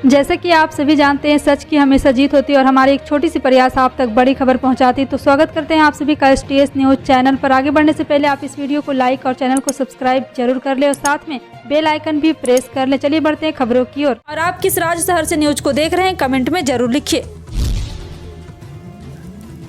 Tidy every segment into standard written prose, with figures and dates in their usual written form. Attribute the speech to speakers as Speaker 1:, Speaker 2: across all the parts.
Speaker 1: जैसे कि आप सभी जानते हैं, सच की हमेशा जीत होती है और हमारी एक छोटी सी प्रयास आप तक बड़ी खबर पहुंचाती है। तो स्वागत करते हैं आप सभी का STS न्यूज़ चैनल पर। आगे बढ़ने से पहले आप इस वीडियो को लाइक और चैनल को सब्सक्राइब जरूर कर ले और साथ में बेल आइकन भी प्रेस कर ले। चलिए बढ़ते हैं खबरों की ओर। और आप किस राज्य शहर से न्यूज को देख रहे हैं, कमेंट में जरूर लिखिए।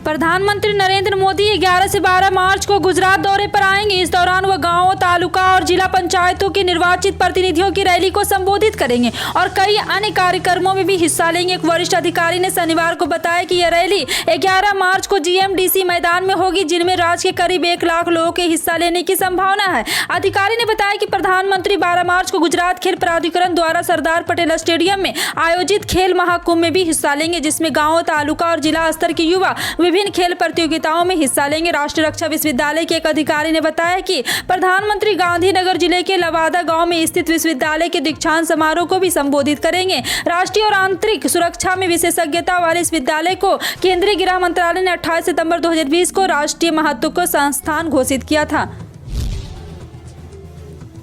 Speaker 1: प्रधानमंत्री नरेंद्र मोदी 11 से 12 मार्च को गुजरात दौरे पर आएंगे। इस दौरान वह गांवों, तालुका और जिला पंचायतों के निर्वाचित प्रतिनिधियों की रैली को संबोधित करेंगे और कई अन्य कार्यक्रमों में भी हिस्सा लेंगे। एक वरिष्ठ अधिकारी ने शनिवार को बताया कि यह रैली 11 मार्च को GMDC मैदान में होगी, जिनमें राज्य के करीब 1 लाख लोगों के हिस्सा लेने की संभावना है। अधिकारी ने बताया कि प्रधानमंत्री 12 मार्च को गुजरात खेल प्राधिकरण द्वारा सरदार पटेल स्टेडियम में आयोजित खेल महाकुंभ में भी हिस्सा लेंगे, जिसमें गाँव, तालुका और जिला स्तर के युवा विभिन्न खेल प्रतियोगिताओं में हिस्सा लेंगे। राष्ट्रीय रक्षा विश्वविद्यालय के एक अधिकारी ने बताया कि प्रधानमंत्री गांधीनगर जिले के लवादा गांव में स्थित विश्वविद्यालय के दीक्षांत समारोह को भी संबोधित करेंगे। राष्ट्रीय और आंतरिक सुरक्षा में विशेषज्ञता वाले इस विद्यालय को केंद्रीय गृह मंत्रालय ने 28 सितंबर 2020 को राष्ट्रीय महत्व का संस्थान घोषित किया था।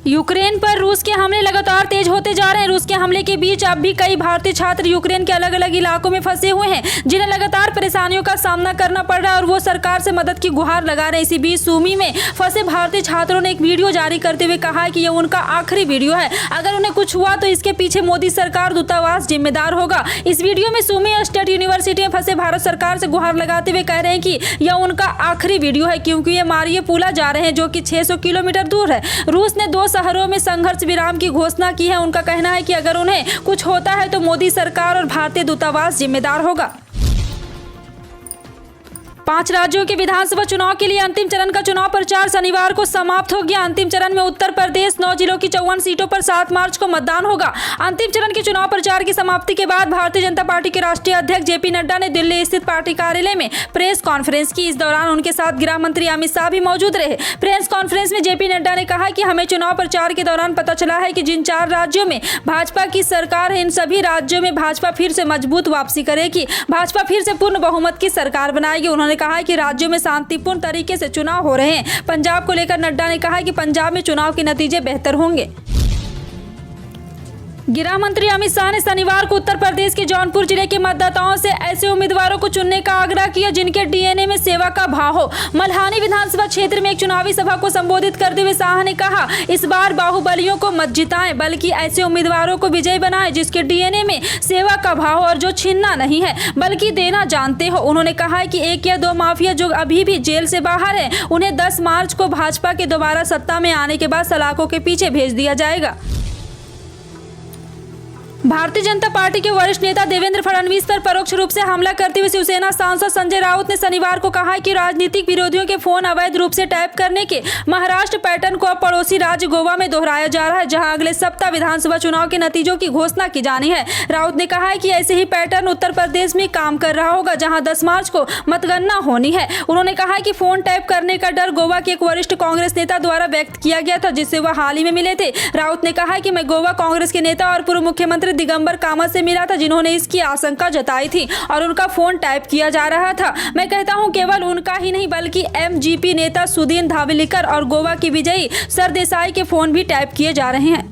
Speaker 1: यूक्रेन पर रूस के हमले लगातार तेज होते जा रहे हैं। रूस के हमले के बीच अब भी कई भारतीय छात्र यूक्रेन के अलग अलग इलाकों में फंसे हुए हैं, जिन्हें लगातार परेशानियों का सामना करना पड़ रहा है और वो सरकार से मदद की गुहार लगा रहे हैं। इसी बीच सूमी में फंसे भारतीय छात्रों ने एक वीडियो जारी करते हुए कहा है कि यह उनका आखिरी वीडियो है। अगर उन्हें कुछ हुआ तो इसके पीछे मोदी सरकार, दूतावास जिम्मेदार होगा। इस वीडियो में सूमी स्टेट यूनिवर्सिटी में फंसे भारत सरकार से गुहार लगाते हुए कह रहे हैं कि यह उनका आखिरी वीडियो है, क्योंकि ये मारियुपोल जा रहे हैं, जो कि 600 किलोमीटर दूर है। रूस ने 2 शहरों में संघर्ष विराम की घोषणा की है। उनका कहना है कि अगर उन्हें कुछ होता है तो मोदी सरकार और भारतीय दूतावास जिम्मेदार होगा। 5 राज्यों के विधानसभा चुनाव के लिए अंतिम चरण का चुनाव प्रचार शनिवार को समाप्त हो गया। अंतिम चरण में उत्तर प्रदेश 9 जिलों की 54 सीटों पर 7 मार्च को मतदान होगा। अंतिम चरण के चुनाव प्रचार की समाप्ति के बाद भारतीय जनता पार्टी के राष्ट्रीय अध्यक्ष JP नड्डा ने दिल्ली स्थित पार्टी कार्यालय में प्रेस कॉन्फ्रेंस की। इस दौरान उनके साथ गृह मंत्री अमित शाह भी मौजूद रहे। प्रेस कॉन्फ्रेंस में JP नड्डा ने कहा कि हमें चुनाव प्रचार के दौरान पता चला है कि जिन 4 राज्यों में भाजपा की सरकार है, इन सभी राज्यों में भाजपा फिर से मजबूत वापसी करेगी। भाजपा फिर से पूर्ण बहुमत की सरकार बनाएगी। उन्होंने कहा कि राज्यों में शांतिपूर्ण तरीके से चुनाव हो रहे हैं। पंजाब को लेकर नड्डा ने कहा कि पंजाब में चुनाव के नतीजे बेहतर होंगे। गृह मंत्री अमित शाह ने शनिवार को उत्तर प्रदेश के जौनपुर जिले के मतदाताओं से ऐसे उम्मीदवारों को चुनने का आग्रह किया जिनके DNA में सेवा का भाव हो। मल्हानी विधानसभा क्षेत्र में एक चुनावी सभा को संबोधित करते हुए शाह ने कहा, इस बार बाहुबलियों को मत जिताएं, बल्कि ऐसे उम्मीदवारों को विजयी बनाएं जिसके DNA में सेवा का भाव और जो छीनना नहीं है बल्कि देना जानते हो। उन्होंने कहा है कि 1 या 2 माफिया जो अभी भी जेल से बाहर है, उन्हें 10 मार्च को भाजपा के दोबारा सत्ता में आने के बाद सलाखों के पीछे भेज दिया जाएगा। भारतीय जनता पार्टी के वरिष्ठ नेता देवेंद्र फडणवीस पर परोक्ष रूप से हमला करते हुए शिवसेना सांसद संजय राउत ने शनिवार को कहा कि राजनीतिक विरोधियों के फोन अवैध रूप से टैप करने के महाराष्ट्र पैटर्न को अब पड़ोसी राज्य गोवा में दोहराया जा रहा है, जहां अगले सप्ताह विधानसभा चुनाव के नतीजों की घोषणा की जानी है। राउत ने कहा है कि ऐसे ही पैटर्न उत्तर प्रदेश में काम कर रहा होगा, जहाँ 10 मार्च को मतगणना होनी है। उन्होंने कहा कि फोन टैप करने का डर गोवा के एक वरिष्ठ कांग्रेस नेता द्वारा व्यक्त किया गया था, जिससे वह हाल ही में मिले थे। राउत ने कहा कि मैं गोवा कांग्रेस के नेता और पूर्व मुख्यमंत्री दिगंबर कामत से मिला था, जिन्होंने इसकी आशंका जताई थी और उनका फोन टैप किया जा रहा था। मैं कहता हूं केवल उनका ही नहीं बल्कि MGP नेता सुदीन धावलिकर और गोवा की विजयी सरदेसाई के फोन भी टैप किए जा रहे हैं।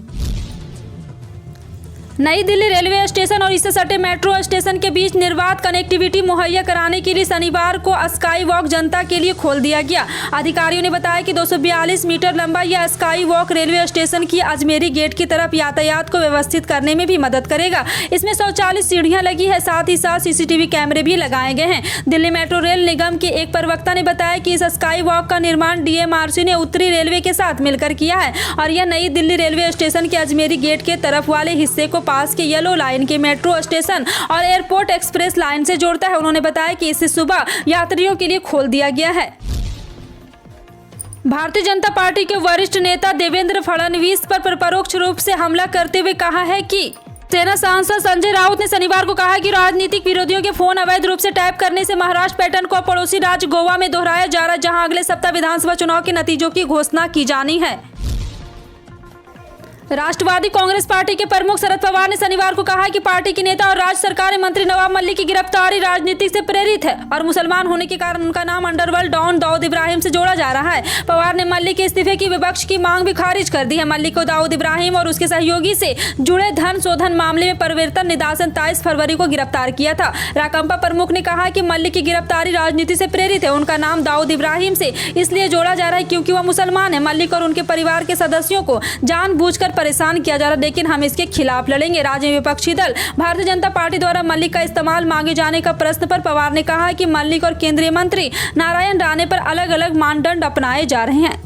Speaker 1: नई दिल्ली रेलवे स्टेशन और इससे सटे मेट्रो स्टेशन के बीच निर्बाध कनेक्टिविटी मुहैया कराने के लिए शनिवार को स्काई वॉक जनता के लिए खोल दिया गया। अधिकारियों ने बताया कि 242 मीटर लंबा यह स्काई वॉक रेलवे स्टेशन की अजमेरी गेट की तरफ यातायात को व्यवस्थित करने में भी मदद करेगा। इसमें 140 सीढ़ियां लगी है, साथ ही साथ CCTV कैमरे भी लगाए गए हैं। दिल्ली मेट्रो रेल निगम के एक प्रवक्ता ने बताया कि इस स्काई वॉक का निर्माण DMRC ने उत्तरी रेलवे के साथ मिलकर किया है और यह नई दिल्ली रेलवे स्टेशन के अजमेरी गेट के तरफ वाले हिस्से को पास के येलो लाइन के मेट्रो स्टेशन और एयरपोर्ट एक्सप्रेस लाइन से जोड़ता है। उन्होंने बताया कि इसे सुबह यात्रियों के लिए खोल दिया गया है। भारतीय जनता पार्टी के वरिष्ठ नेता देवेंद्र फडणवीस पर परोक्ष रूप से हमला करते हुए कहा है कि सेना सांसद संजय राउत ने शनिवार को कहा कि राजनीतिक विरोधियों के फोन अवैध रूप से टैप करने से महाराष्ट्र पैटर्न को पड़ोसी राज्य गोवा में दोहराया जा रहा है, जहां अगले सप्ताह विधानसभा चुनाव के नतीजों की घोषणा की जानी है। राष्ट्रवादी कांग्रेस पार्टी के प्रमुख शरद पवार ने शनिवार को कहा कि पार्टी के नेता और राज्य सरकारी मंत्री नवाब मलिक की गिरफ्तारी राजनीति से प्रेरित है और मुसलमान होने के कारण उनका नाम अंडरवर्ल्ड डॉन दाऊद इब्राहिम से जोड़ा जा रहा है। पवार ने मलिक के इस्तीफे की विपक्ष की मांग भी खारिज कर दी है। मलिक को दाऊद इब्राहिम और उसके सहयोगी से जुड़े धन शोधन मामले में परिवर्तन निदासन 23 फरवरी को गिरफ्तार किया था। राकांपा प्रमुख ने कहा कि मलिक की गिरफ्तारी राजनीति से प्रेरित है। उनका नाम दाऊद इब्राहिम से इसलिए जोड़ा जा रहा है क्योंकि वह मुसलमान है। मलिक और उनके परिवार के सदस्यों को जानबूझकर परेशान किया जा रहा है, लेकिन हम इसके खिलाफ लड़ेंगे। राज्य विपक्षी दल भारतीय जनता पार्टी द्वारा मलिक का इस्तेमाल मांगे जाने का प्रश्न पर पवार ने कहा कि मलिक और केंद्रीय मंत्री नारायण राणे पर अलग अलग मानदंड अपनाए जा रहे हैं।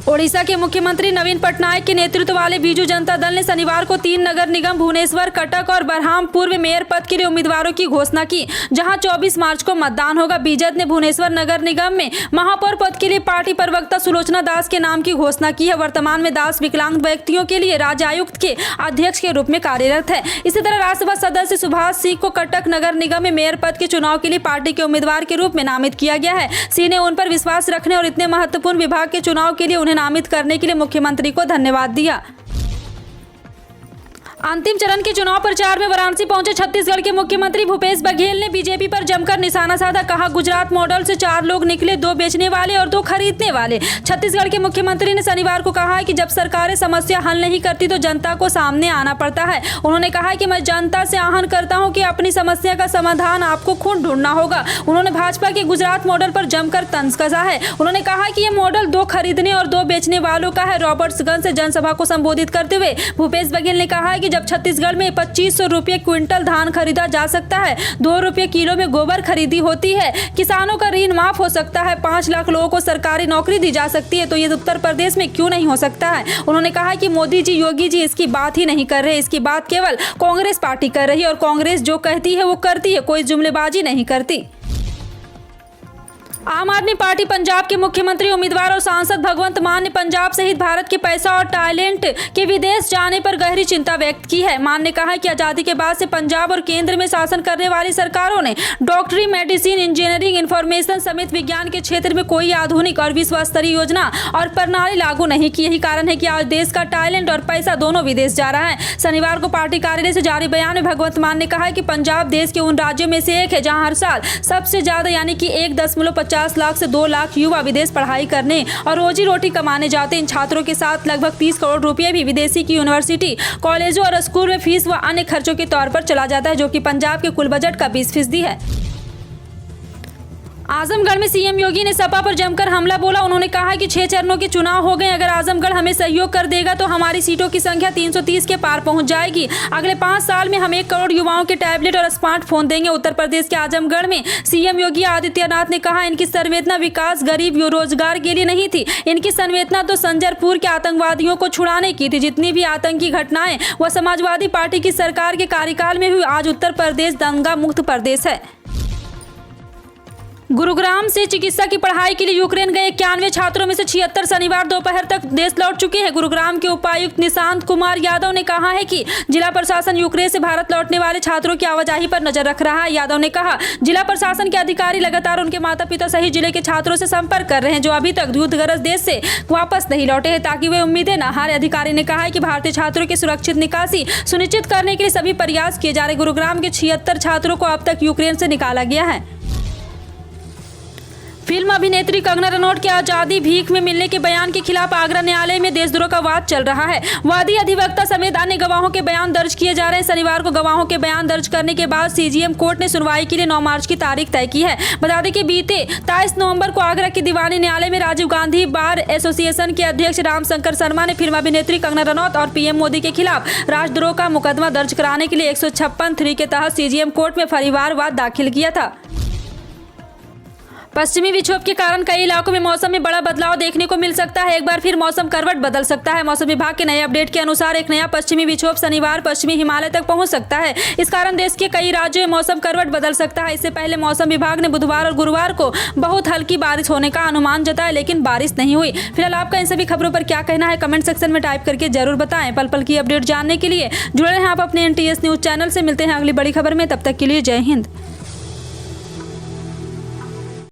Speaker 1: ओडिशा के मुख्यमंत्री नवीन पटनायक के नेतृत्व वाले बीजू जनता दल ने शनिवार को 3 नगर निगम भुवनेश्वर, कटक और बरहामपुर में मेयर पद के लिए उम्मीदवारों की घोषणा की, जहां 24 मार्च को मतदान होगा। बीजेपी ने भुवनेश्वर नगर निगम में महापौर पद के लिए पार्टी प्रवक्ता सुलोचना दास के नाम की घोषणा की है। वर्तमान में दास विकलांग व्यक्तियों के लिए राज्य आयुक्त के अध्यक्ष के रूप में कार्यरत है। इसी तरह राज्यसभा सदस्य सुभाष सिंह को कटक नगर निगम में मेयर पद के चुनाव के लिए पार्टी के उम्मीदवार के रूप में नामित किया गया है। सिंह ने उन पर विश्वास रखने और इतने महत्वपूर्ण विभाग के चुनाव के लिए उन्हें नामित करने के लिए मुख्यमंत्री को धन्यवाद दिया। अंतिम चरण के चुनाव प्रचार में वाराणसी पहुंचे छत्तीसगढ़ के मुख्यमंत्री भूपेश बघेल ने बीजेपी पर जमकर निशाना साधा। कहा, गुजरात मॉडल से 4 लोग निकले, 2 बेचने वाले और 2 खरीदने वाले। छत्तीसगढ़ के मुख्यमंत्री ने शनिवार को कहा है कि जब सरकारें समस्या हल नहीं करती तो जनता को सामने आना पड़ता है। उन्होंने कहा कि मैं जनता से आह्वान करता हूं कि अपनी समस्या का समाधान आपको खुद ढूंढना होगा। उन्होंने भाजपा के गुजरात मॉडल पर जमकर तंज कसा है। उन्होंने कहा कि यह मॉडल 2 खरीदने और 2 बेचने वालों का है। रॉबर्ट्सगंज से जनसभा को संबोधित करते हुए भूपेश बघेल ने कहा कि जब छत्तीसगढ़ में 2500 रुपये क्विंटल धान खरीदा जा सकता है, 2 रुपये किलो में गोबर खरीदी होती है, किसानों का ऋण माफ हो सकता है, 5 लाख लोगों को सरकारी नौकरी दी जा सकती है, तो ये उत्तर प्रदेश में क्यों नहीं हो सकता है। उन्होंने कहा कि मोदी जी, योगी जी इसकी बात ही नहीं कर रहे, इसकी बात केवल कांग्रेस पार्टी कर रही है और कांग्रेस जो कहती है वो करती है, कोई जुमलेबाजी नहीं करती। आम आदमी पार्टी पंजाब के मुख्यमंत्री उम्मीदवार और सांसद भगवंत मान ने पंजाब सहित भारत के पैसा और टैलेंट के विदेश जाने पर गहरी चिंता व्यक्त की है। मान ने कहा कि आजादी के बाद से पंजाब और केंद्र में शासन करने वाली सरकारों ने डॉक्टरी, मेडिसिन, इंजीनियरिंग, इंफॉर्मेशन समेत विज्ञान के क्षेत्र में कोई आधुनिक और विश्व स्तरीय योजना और प्रणाली लागू नहीं की। यही कारण है कि आज देश का टैलेंट और पैसा दोनों विदेश जा रहा है। शनिवार को पार्टी कार्यालय से जारी बयान में भगवंत मान ने कहा कि पंजाब देश के उन राज्यों में से एक है जहाँ हर साल सबसे ज्यादा यानी कि 1.50 लाख से 2 लाख युवा विदेश पढ़ाई करने और रोजी रोटी कमाने जाते। इन छात्रों के साथ लगभग 30 करोड़ रुपए भी विदेशी की यूनिवर्सिटी, कॉलेजों और स्कूल में फीस व अन्य खर्चों के तौर पर चला जाता है, जो कि पंजाब के कुल बजट का 20% है। आजमगढ़ में सीएम योगी ने सपा पर जमकर हमला बोला। उन्होंने कहा कि 6 चरणों के चुनाव हो गए, अगर आजमगढ़ हमें सहयोग कर देगा तो हमारी सीटों की संख्या 330 के पार पहुंच जाएगी। अगले 5 साल में हम 1 करोड़ युवाओं के टैबलेट और स्मार्टफोन देंगे। उत्तर प्रदेश के आजमगढ़ में सीएम योगी आदित्यनाथ ने कहा, इनकी संवेदना विकास, गरीब, रोजगार के लिए नहीं थी, इनकी संवेदना तो संजरपुर के आतंकवादियों को छुड़ाने की थी। जितनी भी आतंकी घटनाएं वह समाजवादी पार्टी की सरकार के कार्यकाल में हुई। आज उत्तर प्रदेश दंगा मुक्त प्रदेश है। गुरुग्राम से चिकित्सा की पढ़ाई के लिए यूक्रेन गए 91 छात्रों में से 76 शनिवार दोपहर तक देश लौट चुके हैं। गुरुग्राम के उपायुक्त निशांत कुमार यादव ने कहा है कि जिला प्रशासन यूक्रेन से भारत लौटने वाले छात्रों की आवाजाही पर नजर रख रहा है। यादव ने कहा, जिला प्रशासन के अधिकारी लगातार उनके माता पिता सहित जिले के छात्रों से संपर्क कर रहे हैं जो अभी तक युद्धग्रस्त देश से वापस नहीं लौटे हैं, ताकि वे उम्मीदें न हारे। अधिकारी ने कहा है कि भारतीय छात्रों की सुरक्षित निकासी सुनिश्चित करने के लिए सभी प्रयास किए जा रहे। गुरुग्राम के 76 छात्रों को अब तक यूक्रेन से निकाला गया है। फिल्म अभिनेत्री कंगना रनौत के आजादी भीख में मिलने के बयान के खिलाफ आगरा न्यायालय में देशद्रोह का वाद चल रहा है। वादी, अधिवक्ता समेत अन्य गवाहों के बयान दर्ज किए जा रहे हैं। शनिवार को गवाहों के बयान दर्ज करने के बाद सीजीएम कोर्ट ने सुनवाई के लिए 9 मार्च की तारीख तय की है। बता दें कि बीते 23 नवंबर को आगरा के दीवानी न्यायालय में राजीव गांधी बार एसोसिएशन के अध्यक्ष रामशंकर शर्मा ने फिल्म अभिनेत्री कंगना रनौत और पीएम मोदी के खिलाफ राजद्रोह का मुकदमा दर्ज कराने के लिए 156(3) के तहत सीजीएम कोर्ट में परिवार वाद दाखिल किया था। पश्चिमी विक्षोभ के कारण कई इलाकों में मौसम में बड़ा बदलाव देखने को मिल सकता है। एक बार फिर मौसम करवट बदल सकता है। मौसम विभाग के नए अपडेट के अनुसार एक नया पश्चिमी विक्षोभ शनिवार पश्चिमी हिमालय तक पहुंच सकता है। इस कारण देश के कई राज्यों में मौसम करवट बदल सकता है। इससे पहले मौसम विभाग ने बुधवार और गुरुवार को बहुत हल्की बारिश होने का अनुमान जताया, लेकिन बारिश नहीं हुई। फिलहाल आपका इन सभी खबरों पर क्या कहना है कमेंट सेक्शन में टाइप करके जरूर बताएं। पल पल की अपडेट जानने के लिए जुड़े रहें आप अपने NTS न्यूज चैनल से। मिलते हैं अगली बड़ी खबर में, तब तक के लिए जय हिंद।